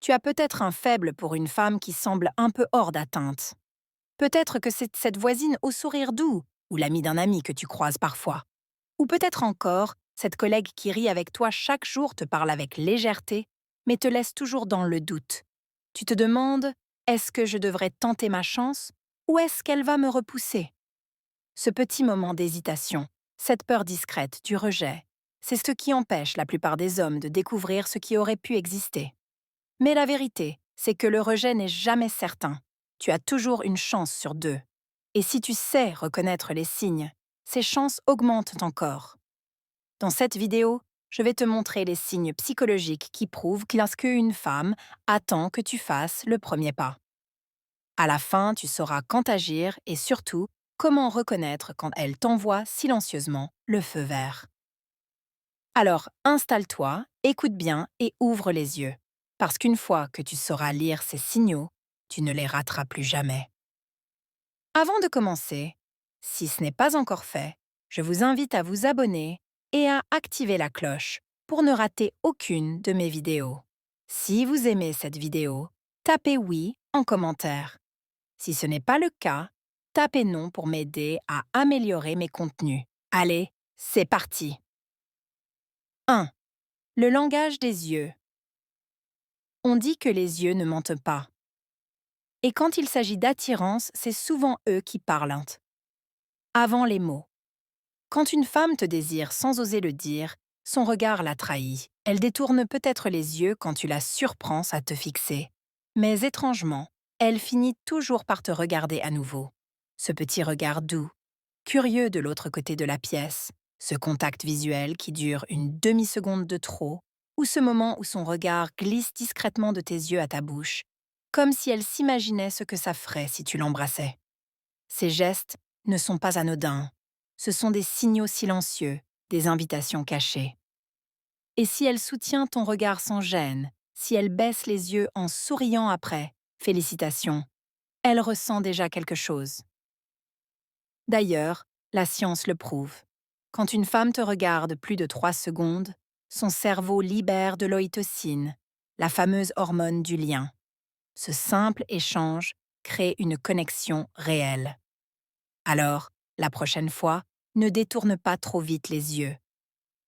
Tu as peut-être un faible pour une femme qui semble un peu hors d'atteinte. Peut-être que c'est cette voisine au sourire doux, ou l'amie d'un ami que tu croises parfois. Ou peut-être encore, cette collègue qui rit avec toi chaque jour te parle avec légèreté, mais te laisse toujours dans le doute. Tu te demandes, est-ce que je devrais tenter ma chance, ou est-ce qu'elle va me repousser? Ce petit moment d'hésitation, cette peur discrète du rejet, c'est ce qui empêche la plupart des hommes de découvrir ce qui aurait pu exister. Mais la vérité, c'est que le rejet n'est jamais certain. Tu as toujours une chance sur deux. Et si tu sais reconnaître les signes, ces chances augmentent encore. Dans cette vidéo, je vais te montrer les signes psychologiques qui prouvent que lorsque une femme attend que tu fasses le premier pas. À la fin, tu sauras quand agir et surtout comment reconnaître quand elle t'envoie silencieusement le feu vert. Alors, installe-toi, écoute bien et ouvre les yeux. Parce qu'une fois que tu sauras lire ces signaux, tu ne les rateras plus jamais. Avant de commencer, si ce n'est pas encore fait, je vous invite à vous abonner et à activer la cloche pour ne rater aucune de mes vidéos. Si vous aimez cette vidéo, tapez oui en commentaire. Si ce n'est pas le cas, tapez non pour m'aider à améliorer mes contenus. Allez, c'est parti! 1. Le langage des yeux. On dit que les yeux ne mentent pas. Et quand il s'agit d'attirance, c'est souvent eux qui parlent. Avant les mots. Quand une femme te désire sans oser le dire, son regard la trahit. Elle détourne peut-être les yeux quand tu la surprends à te fixer. Mais étrangement, elle finit toujours par te regarder à nouveau. Ce petit regard doux, curieux de l'autre côté de la pièce, ce contact visuel qui dure une demi-seconde de trop, ou ce moment où son regard glisse discrètement de tes yeux à ta bouche, comme si elle s'imaginait ce que ça ferait si tu l'embrassais. Ces gestes ne sont pas anodins, ce sont des signaux silencieux, des invitations cachées. Et si elle soutient ton regard sans gêne, si elle baisse les yeux en souriant après, félicitations, elle ressent déjà quelque chose. D'ailleurs, la science le prouve. Quand une femme te regarde plus de 3 secondes, son cerveau libère de l'ocytocine, la fameuse hormone du lien. Ce simple échange crée une connexion réelle. Alors, la prochaine fois, ne détourne pas trop vite les yeux.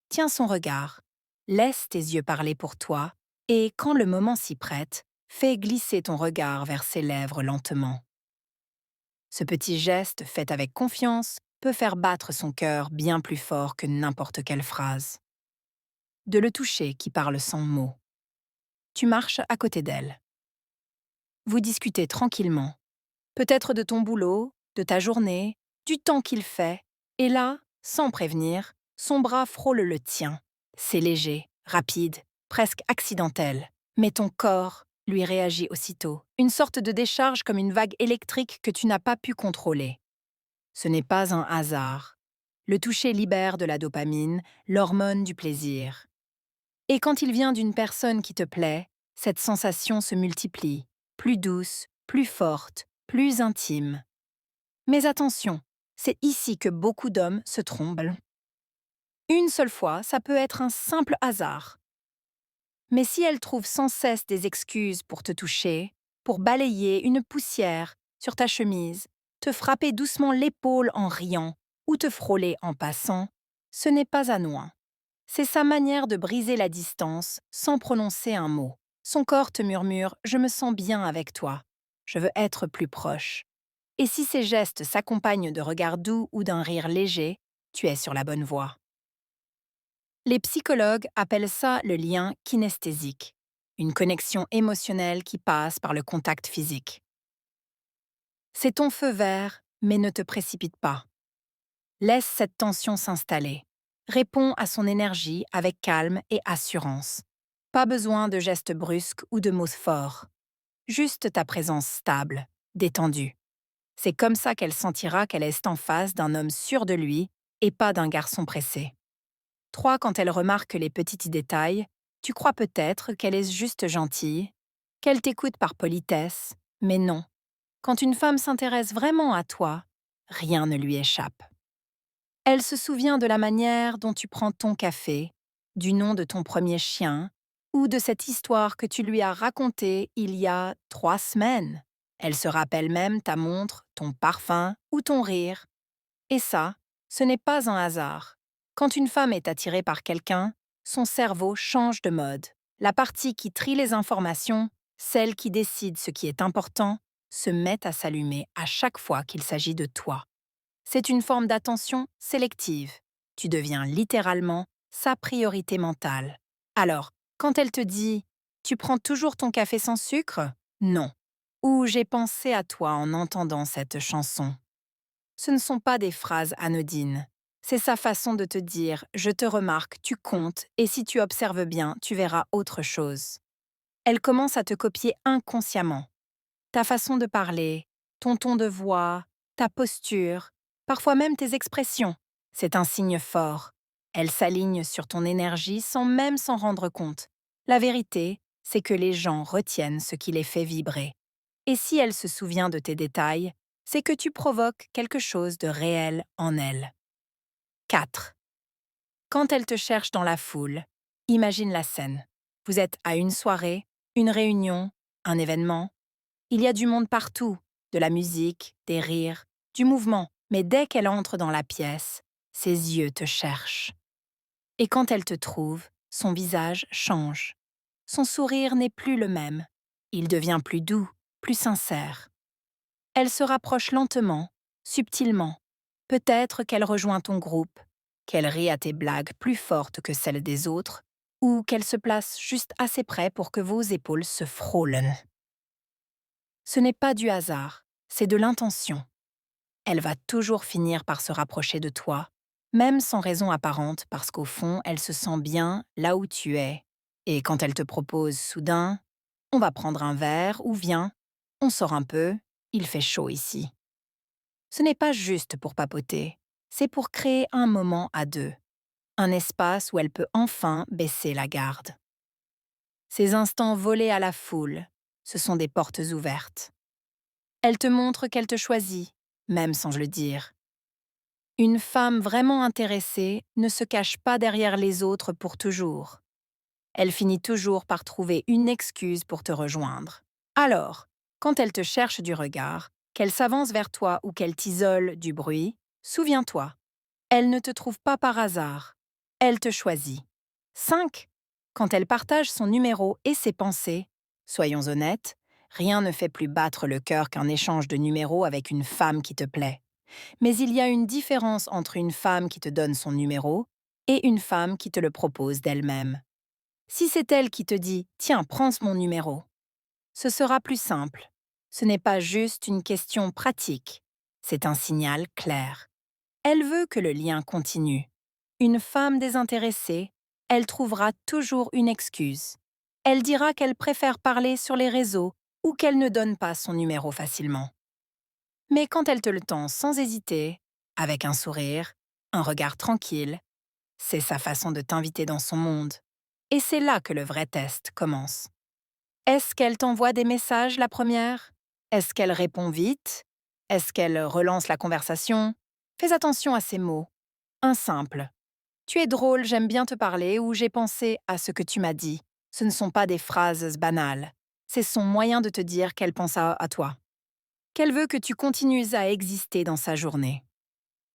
Tiens son regard, laisse tes yeux parler pour toi et, quand le moment s'y prête, fais glisser ton regard vers ses lèvres lentement. Ce petit geste, fait avec confiance, peut faire battre son cœur bien plus fort que n'importe quelle phrase. De le toucher qui parle sans mots. Tu marches à côté d'elle. Vous discutez tranquillement, peut-être de ton boulot, de ta journée, du temps qu'il fait, et là, sans prévenir, son bras frôle le tien. C'est léger, rapide, presque accidentel, mais ton corps lui réagit aussitôt, une sorte de décharge comme une vague électrique que tu n'as pas pu contrôler. Ce n'est pas un hasard. Le toucher libère de la dopamine, l'hormone du plaisir. Et quand il vient d'une personne qui te plaît, cette sensation se multiplie, plus douce, plus forte, plus intime. Mais attention, c'est ici que beaucoup d'hommes se trompent. Une seule fois, ça peut être un simple hasard. Mais si elle trouve sans cesse des excuses pour te toucher, pour balayer une poussière sur ta chemise, te frapper doucement l'épaule en riant ou te frôler en passant, ce n'est pas anodin. C'est sa manière de briser la distance sans prononcer un mot. Son corps te murmure « Je me sens bien avec toi. Je veux être plus proche ». Et si ces gestes s'accompagnent de regards doux ou d'un rire léger, tu es sur la bonne voie. Les psychologues appellent ça le lien kinesthésique, une connexion émotionnelle qui passe par le contact physique. C'est ton feu vert, mais ne te précipite pas. Laisse cette tension s'installer. Réponds à son énergie avec calme et assurance. Pas besoin de gestes brusques ou de mots forts. Juste ta présence stable, détendue. C'est comme ça qu'elle sentira qu'elle est en face d'un homme sûr de lui et pas d'un garçon pressé. 3. Quand elle remarque les petits détails, tu crois peut-être qu'elle est juste gentille, qu'elle t'écoute par politesse, mais non. Quand une femme s'intéresse vraiment à toi, rien ne lui échappe. Elle se souvient de la manière dont tu prends ton café, du nom de ton premier chien, ou de cette histoire que tu lui as racontée il y a 3 semaines. Elle se rappelle même ta montre, ton parfum ou ton rire. Et ça, ce n'est pas un hasard. Quand une femme est attirée par quelqu'un, son cerveau change de mode. La partie qui trie les informations, celle qui décide ce qui est important, se met à s'allumer à chaque fois qu'il s'agit de toi. C'est une forme d'attention sélective. Tu deviens littéralement sa priorité mentale. Alors, quand elle te dit « Tu prends toujours ton café sans sucre ?» Non. Ou « J'ai pensé à toi en entendant cette chanson ?» Ce ne sont pas des phrases anodines. C'est sa façon de te dire « Je te remarque, tu comptes, et si tu observes bien, tu verras autre chose. » Elle commence à te copier inconsciemment. Ta façon de parler, ton ton de voix, ta posture, parfois même tes expressions. C'est un signe fort. Elle s'aligne sur ton énergie sans même s'en rendre compte. La vérité, c'est que les gens retiennent ce qui les fait vibrer. Et si elle se souvient de tes détails, c'est que tu provoques quelque chose de réel en elle. 4. Quand elle te cherche dans la foule, imagine la scène. Vous êtes à une soirée, une réunion, un événement. Il y a du monde partout, de la musique, des rires, du mouvement. Mais dès qu'elle entre dans la pièce, ses yeux te cherchent. Et quand elle te trouve, son visage change. Son sourire n'est plus le même. Il devient plus doux, plus sincère. Elle se rapproche lentement, subtilement. Peut-être qu'elle rejoint ton groupe, qu'elle rit à tes blagues plus fortes que celles des autres, ou qu'elle se place juste assez près pour que vos épaules se frôlent. Ce n'est pas du hasard, c'est de l'intention. Elle va toujours finir par se rapprocher de toi, même sans raison apparente parce qu'au fond, elle se sent bien là où tu es. Et quand elle te propose soudain « On va prendre un verre ou viens, on sort un peu, il fait chaud ici ». Ce n'est pas juste pour papoter, c'est pour créer un moment à deux, un espace où elle peut enfin baisser la garde. Ces instants volés à la foule, ce sont des portes ouvertes. Elle te montre qu'elle te choisit, même sans le dire. Une femme vraiment intéressée ne se cache pas derrière les autres pour toujours. Elle finit toujours par trouver une excuse pour te rejoindre. Alors, quand elle te cherche du regard, qu'elle s'avance vers toi ou qu'elle t'isole du bruit, souviens-toi, elle ne te trouve pas par hasard. Elle te choisit. 5. Quand elle partage son numéro et ses pensées, soyons honnêtes, rien ne fait plus battre le cœur qu'un échange de numéros avec une femme qui te plaît. Mais il y a une différence entre une femme qui te donne son numéro et une femme qui te le propose d'elle-même. Si c'est elle qui te dit « Tiens, prends mon numéro », ce sera plus simple. Ce n'est pas juste une question pratique, c'est un signal clair. Elle veut que le lien continue. Une femme désintéressée, elle trouvera toujours une excuse. Elle dira qu'elle préfère parler sur les réseaux ou qu'elle ne donne pas son numéro facilement. Mais quand elle te le tend sans hésiter, avec un sourire, un regard tranquille, c'est sa façon de t'inviter dans son monde. Et c'est là que le vrai test commence. Est-ce qu'elle t'envoie des messages la première? Est-ce qu'elle répond vite? Est-ce qu'elle relance la conversation? Fais attention à ces mots. Un simple. Tu es drôle, j'aime bien te parler ou j'ai pensé à ce que tu m'as dit. Ce ne sont pas des phrases banales. C'est son moyen de te dire qu'elle pense à toi. Qu'elle veut que tu continues à exister dans sa journée.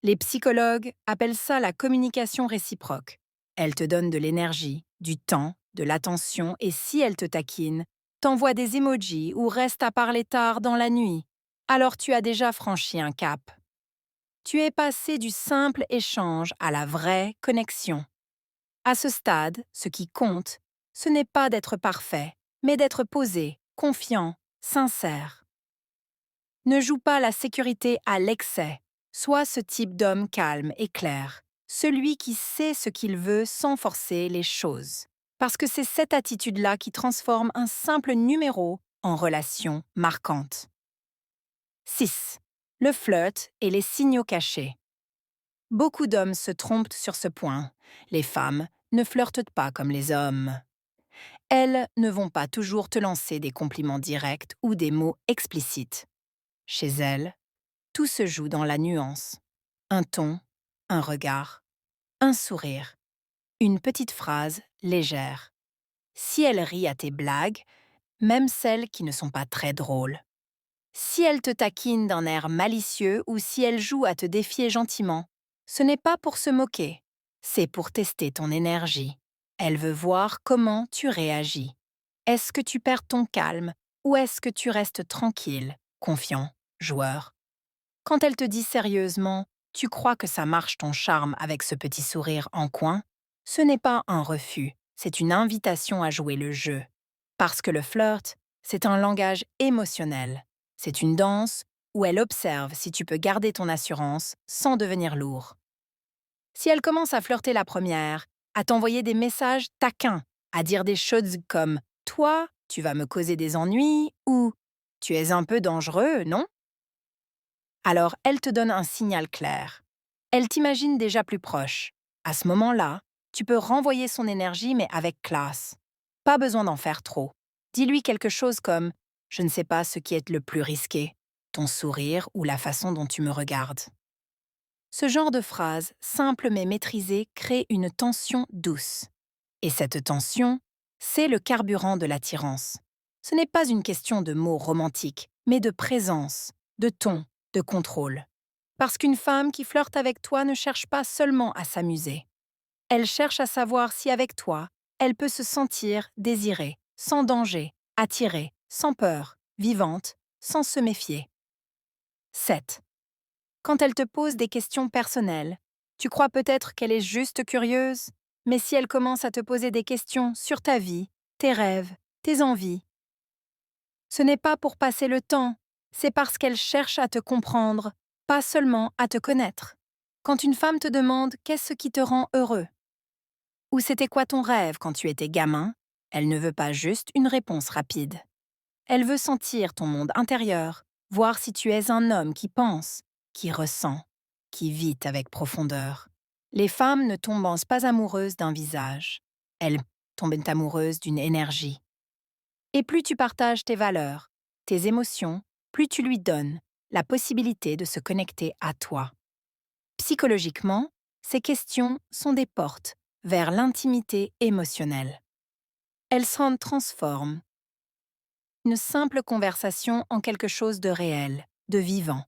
Les psychologues appellent ça la communication réciproque. Elle te donne de l'énergie, du temps, de l'attention et si elle te taquine, t'envoie des emojis ou reste à parler tard dans la nuit, alors tu as déjà franchi un cap. Tu es passé du simple échange à la vraie connexion. À ce stade, ce qui compte, ce n'est pas d'être parfait, mais d'être posé, confiant, sincère. Ne joue pas la sécurité à l'excès. Sois ce type d'homme calme et clair, celui qui sait ce qu'il veut sans forcer les choses. Parce que c'est cette attitude-là qui transforme un simple numéro en relation marquante. 6. Le flirt et les signaux cachés. Beaucoup d'hommes se trompent sur ce point. Les femmes ne flirtent pas comme les hommes. Elles ne vont pas toujours te lancer des compliments directs ou des mots explicites. Chez elles, tout se joue dans la nuance. Un ton, un regard, un sourire, une petite phrase légère. Si elle rit à tes blagues, même celles qui ne sont pas très drôles. Si elle te taquine d'un air malicieux ou si elle joue à te défier gentiment, ce n'est pas pour se moquer, c'est pour tester ton énergie. Elle veut voir comment tu réagis. Est-ce que tu perds ton calme ou est-ce que tu restes tranquille, confiant, joueur? Quand elle te dit sérieusement, tu crois que ça marche ton charme avec ce petit sourire en coin, ce n'est pas un refus, c'est une invitation à jouer le jeu. Parce que le flirt, c'est un langage émotionnel. C'est une danse où elle observe si tu peux garder ton assurance sans devenir lourd. Si elle commence à flirter la première, à t'envoyer des messages taquins, à dire des choses comme «Toi, tu vas me causer des ennuis» ou «Tu es un peu dangereux, non?» Alors elle te donne un signal clair. Elle t'imagine déjà plus proche. À ce moment-là, tu peux renvoyer son énergie mais avec classe. Pas besoin d'en faire trop. Dis-lui quelque chose comme «Je ne sais pas ce qui est le plus risqué, ton sourire ou la façon dont tu me regardes». Ce genre de phrase, simple mais maîtrisée, crée une tension douce. Et cette tension, c'est le carburant de l'attirance. Ce n'est pas une question de mots romantiques, mais de présence, de ton, de contrôle. Parce qu'une femme qui flirte avec toi ne cherche pas seulement à s'amuser. Elle cherche à savoir si avec toi, elle peut se sentir désirée, sans danger, attirée, sans peur, vivante, sans se méfier. 7. Quand elle te pose des questions personnelles, tu crois peut-être qu'elle est juste curieuse, mais si elle commence à te poser des questions sur ta vie, tes rêves, tes envies, ce n'est pas pour passer le temps, c'est parce qu'elle cherche à te comprendre, pas seulement à te connaître. Quand une femme te demande qu'est-ce qui te rend heureux, ou c'était quoi ton rêve quand tu étais gamin, elle ne veut pas juste une réponse rapide. Elle veut sentir ton monde intérieur, voir si tu es un homme qui pense, qui ressent, qui vit avec profondeur. Les femmes ne tombent pas amoureuses d'un visage. Elles tombent amoureuses d'une énergie. Et plus tu partages tes valeurs, tes émotions, plus tu lui donnes la possibilité de se connecter à toi. Psychologiquement, ces questions sont des portes vers l'intimité émotionnelle. Elles s'en transforment une simple conversation en quelque chose de réel, de vivant.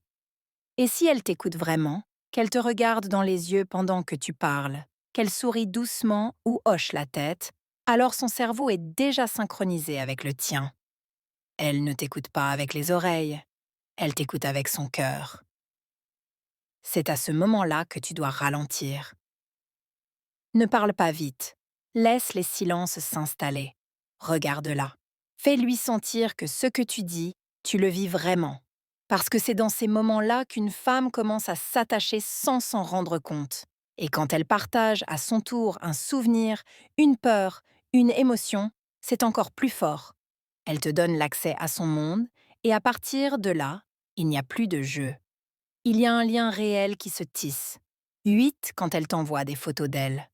Et si elle t'écoute vraiment, qu'elle te regarde dans les yeux pendant que tu parles, qu'elle sourit doucement ou hoche la tête, alors son cerveau est déjà synchronisé avec le tien. Elle ne t'écoute pas avec les oreilles, elle t'écoute avec son cœur. C'est à ce moment-là que tu dois ralentir. Ne parle pas vite, laisse les silences s'installer. Regarde-la. Fais-lui sentir que ce que tu dis, tu le vis vraiment. Parce que c'est dans ces moments-là qu'une femme commence à s'attacher sans s'en rendre compte. Et quand elle partage à son tour un souvenir, une peur, une émotion, c'est encore plus fort. Elle te donne l'accès à son monde et à partir de là, il n'y a plus de jeu. Il y a un lien réel qui se tisse. 8 quand elle t'envoie des photos d'elle.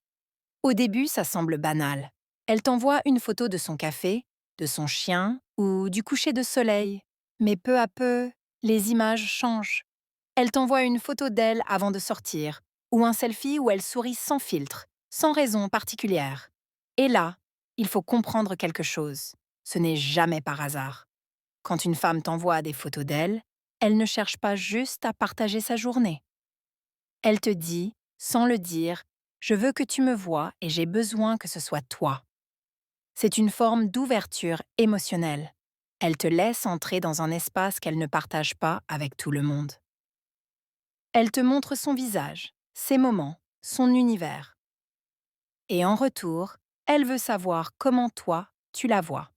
Au début, ça semble banal. Elle t'envoie une photo de son café, de son chien ou du coucher de soleil. Mais peu à peu, les images changent. Elle t'envoie une photo d'elle avant de sortir, ou un selfie où elle sourit sans filtre, sans raison particulière. Et là, il faut comprendre quelque chose. Ce n'est jamais par hasard. Quand une femme t'envoie des photos d'elle, elle ne cherche pas juste à partager sa journée. Elle te dit, sans le dire, je veux que tu me vois et j'ai besoin que ce soit toi. C'est une forme d'ouverture émotionnelle. Elle te laisse entrer dans un espace qu'elle ne partage pas avec tout le monde. Elle te montre son visage, ses moments, son univers. Et en retour, elle veut savoir comment toi, tu la vois.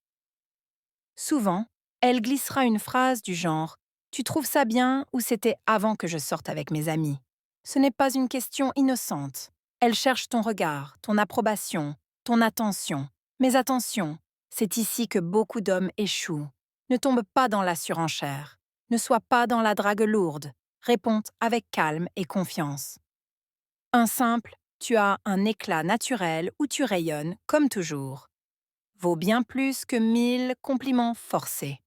Souvent, elle glissera une phrase du genre « Tu trouves ça bien ou c'était avant que je sorte avec mes amis ?» Ce n'est pas une question innocente. Elle cherche ton regard, ton approbation, ton attention. Mais attention, c'est ici que beaucoup d'hommes échouent. Ne tombe pas dans la surenchère. Ne sois pas dans la drague lourde. Réponds avec calme et confiance. Un simple « Tu as un éclat naturel où tu rayonnes comme toujours » vaut bien plus que 1000 compliments forcés.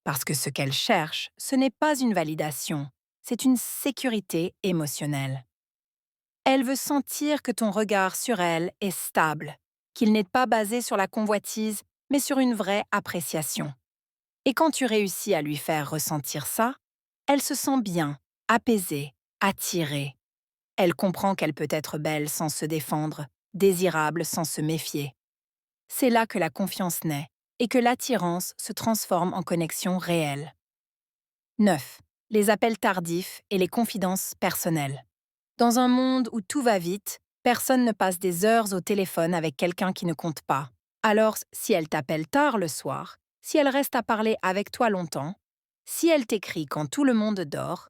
Parce que ce qu'elle cherche, ce n'est pas une validation, c'est une sécurité émotionnelle. Elle veut sentir que ton regard sur elle est stable, qu'il n'est pas basé sur la convoitise, mais sur une vraie appréciation. Et quand tu réussis à lui faire ressentir ça, elle se sent bien, apaisée, attirée. Elle comprend qu'elle peut être belle sans se défendre, désirable sans se méfier. C'est là que la confiance naît et que l'attirance se transforme en connexion réelle. 9. Les appels tardifs et les confidences personnelles. Dans un monde où tout va vite, personne ne passe des heures au téléphone avec quelqu'un qui ne compte pas. Alors, si elle t'appelle tard le soir, si elle reste à parler avec toi longtemps, si elle t'écrit quand tout le monde dort,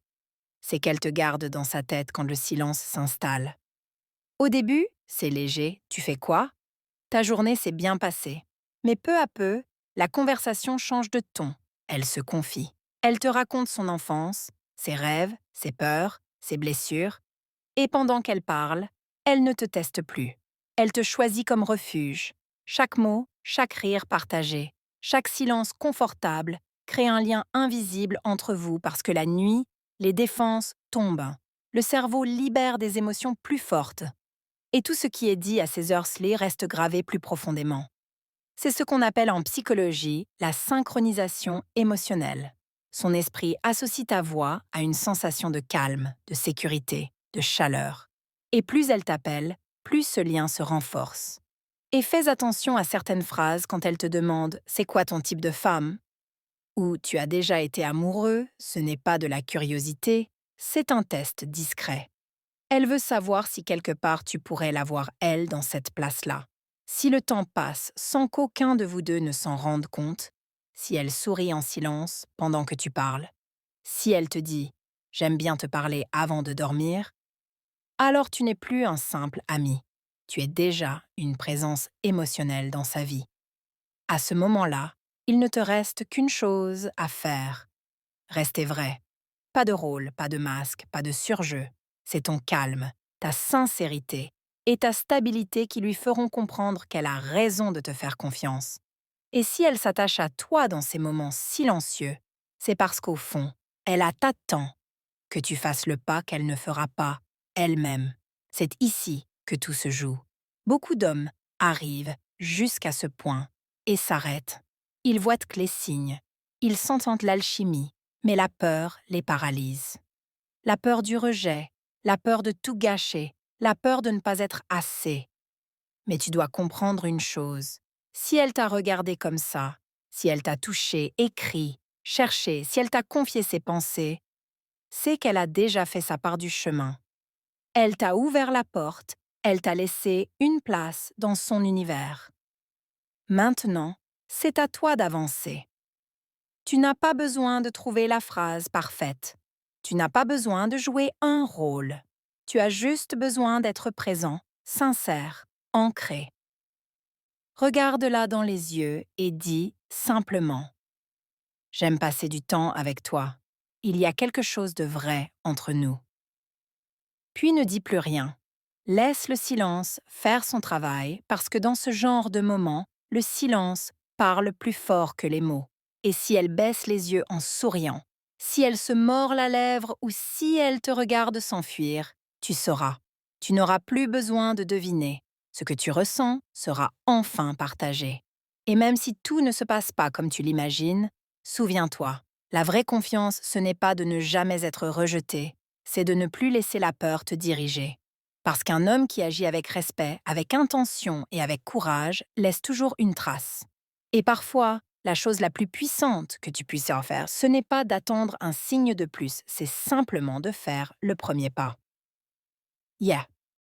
c'est qu'elle te garde dans sa tête quand le silence s'installe. Au début, c'est léger, tu fais quoi? Ta journée s'est bien passée. Mais peu à peu, la conversation change de ton. Elle se confie. Elle te raconte son enfance, ses rêves, ses peurs, ses blessures. Et pendant qu'elle parle, elle ne te teste plus. Elle te choisit comme refuge. Chaque mot, chaque rire partagé, chaque silence confortable crée un lien invisible entre vous parce que la nuit, les défenses tombent. Le cerveau libère des émotions plus fortes. Et tout ce qui est dit à ces heures-ci reste gravé plus profondément. C'est ce qu'on appelle en psychologie la synchronisation émotionnelle. Son esprit associe ta voix à une sensation de calme, de sécurité, de chaleur. Et plus elle t'appelle, plus ce lien se renforce. Et fais attention à certaines phrases quand elle te demande « C'est quoi ton type de femme ?» ou « Tu as déjà été amoureux, ce n'est pas de la curiosité, c'est un test discret. » Elle veut savoir si quelque part tu pourrais la voir elle dans cette place-là. Si le temps passe sans qu'aucun de vous deux ne s'en rende compte, si elle sourit en silence pendant que tu parles, si elle te dit « J'aime bien te parler avant de dormir », alors tu n'es plus un simple ami. Tu es déjà une présence émotionnelle dans sa vie. À ce moment-là, il ne te reste qu'une chose à faire. Rester vrai. Pas de rôle, pas de masque, pas de surjeu. C'est ton calme, ta sincérité et ta stabilité qui lui feront comprendre qu'elle a raison de te faire confiance. Et si elle s'attache à toi dans ces moments silencieux, c'est parce qu'au fond, elle t'attend que tu fasses le pas qu'elle ne fera pas elle-même. C'est ici que tout se joue. Beaucoup d'hommes arrivent jusqu'à ce point et s'arrêtent. Ils voient que les signes, ils sentent l'alchimie, mais la peur les paralyse. La peur du rejet, la peur de tout gâcher, la peur de ne pas être assez. Mais tu dois comprendre une chose. Si elle t'a regardé comme ça, si elle t'a touché, écrit, cherché, si elle t'a confié ses pensées, c'est qu'elle a déjà fait sa part du chemin. Elle t'a ouvert la porte, elle t'a laissé une place dans son univers. Maintenant, c'est à toi d'avancer. Tu n'as pas besoin de trouver la phrase parfaite. Tu n'as pas besoin de jouer un rôle. Tu as juste besoin d'être présent, sincère, ancré. Regarde-la dans les yeux et dis simplement « J'aime passer du temps avec toi. Il y a quelque chose de vrai entre nous. » Puis ne dis plus rien. Laisse le silence faire son travail parce que dans ce genre de moment, le silence parle plus fort que les mots. Et si elle baisse les yeux en souriant, si elle se mord la lèvre ou si elle te regarde s'enfuir, tu sauras. Tu n'auras plus besoin de deviner. Ce que tu ressens sera enfin partagé. Et même si tout ne se passe pas comme tu l'imagines, souviens-toi, la vraie confiance, ce n'est pas de ne jamais être rejeté, c'est de ne plus laisser la peur te diriger. Parce qu'un homme qui agit avec respect, avec intention et avec courage laisse toujours une trace. Et parfois, la chose la plus puissante que tu puisses en faire, ce n'est pas d'attendre un signe de plus, c'est simplement de faire le premier pas. Yeah.